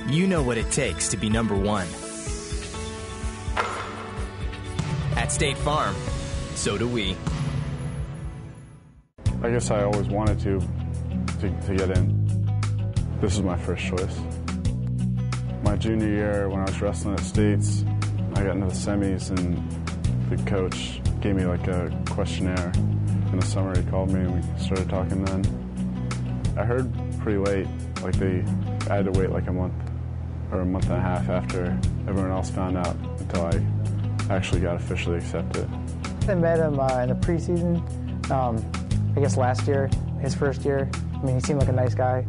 You know what it takes to be number one. At State Farm, so do we. I guess I always wanted to get in. This is my first choice. My junior year, when I was wrestling at States, I got into the semis, and the coach gave me like a questionnaire. In the summer, he called me, and we started talking then. I heard pretty late, like I had to wait like a month or a month and a half after everyone else found out until I actually got officially accepted. I met him in the preseason, I guess last year, his first year. I mean, he seemed like a nice guy.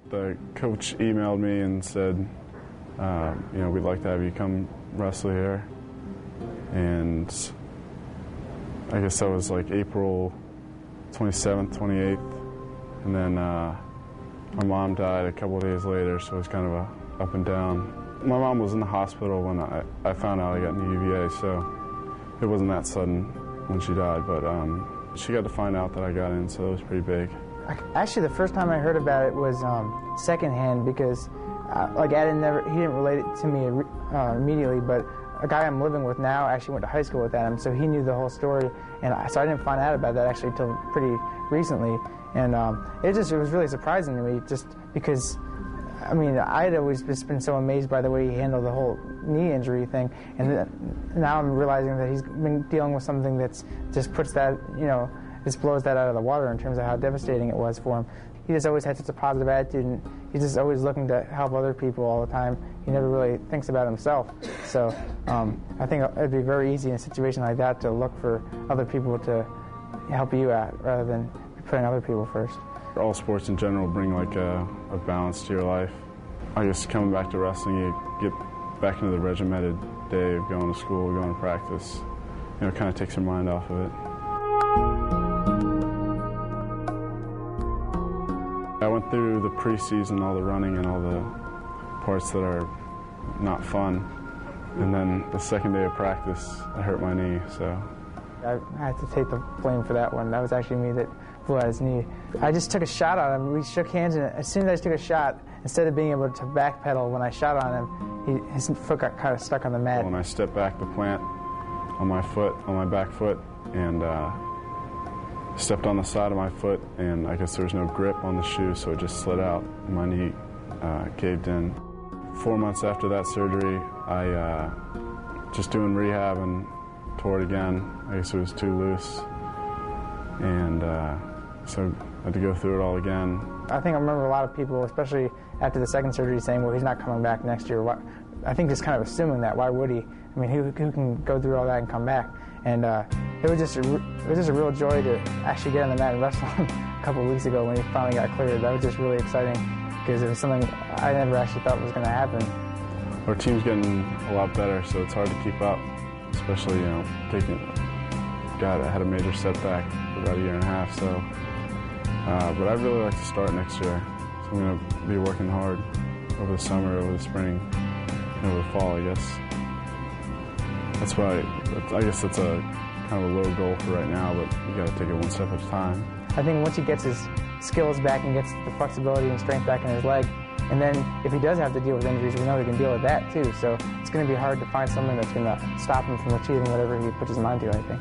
The coach emailed me and said, we'd like to have you come wrestle here. And I guess that was like April 27th, 28th. And then my mom died a couple of days later, so it was kind of a up and down. My mom was in the hospital when I found out I got into UVA, so it wasn't that sudden when she died, but she got to find out that I got in, so it was pretty big. Actually, the first time I heard about it was secondhand, because like Adam he didn't relate it to me immediately, but a guy I'm living with now actually went to high school with Adam, so he knew the whole story, and so I didn't find out about that actually until pretty recently, and it was really surprising to me, just because, I mean, I had always just been so amazed by the way he handled the whole knee injury thing, and now I'm realizing that he's been dealing with something that's just puts that, just blows that out of the water in terms of how devastating it was for him. He just always had such a positive attitude, and he's just always looking to help other people all the time. He never really thinks about himself. So I think it'd be very easy in a situation like that to look for other people to help you out rather than putting other people first. All sports in general bring like a balance to your life. I guess coming back to wrestling, you get back into the regimented day of going to school, going to practice. It kind of takes your mind off of it. I went through the preseason, all the running and all the parts that are not fun. And then the second day of practice, I hurt my knee, so. I had to take the blame for that one. That was actually me that blew out his knee. I just took a shot on him. We shook hands, and as soon as I took a shot, instead of being able to backpedal when I shot on him, his foot got kind of stuck on the mat. When I stepped back, the plant on my back foot, and stepped on the side of my foot, and I guess there was no grip on the shoe, so it just slid out, and my knee caved in. 4 months after that surgery, I just doing rehab and tore it again. I guess it was too loose, and so I had to go through it all again. I think I remember a lot of people, especially after the second surgery, saying, well, he's not coming back next year. I think just kind of assuming that. Why would he? I mean, who can go through all that and come back? And it was just a real joy to actually get on the mat and wrestle him a couple of weeks ago when he finally got cleared. That was just really exciting, because it was something I never actually thought was going to happen. Our team's getting a lot better, so it's hard to keep up, especially, I had a major setback for about a year and a half, so. But I'd really like to start next year. So I'm going to be working hard over the summer, over the spring, and over the fall, I guess. That's why, I guess that's a kind of a low goal for right now, but you got to take it one step at a time. I think once he gets his skills back and gets the flexibility and strength back in his leg, and then if he does have to deal with injuries, we know he can deal with that too. So it's going to be hard to find something that's going to stop him from achieving whatever he puts his mind to, I think.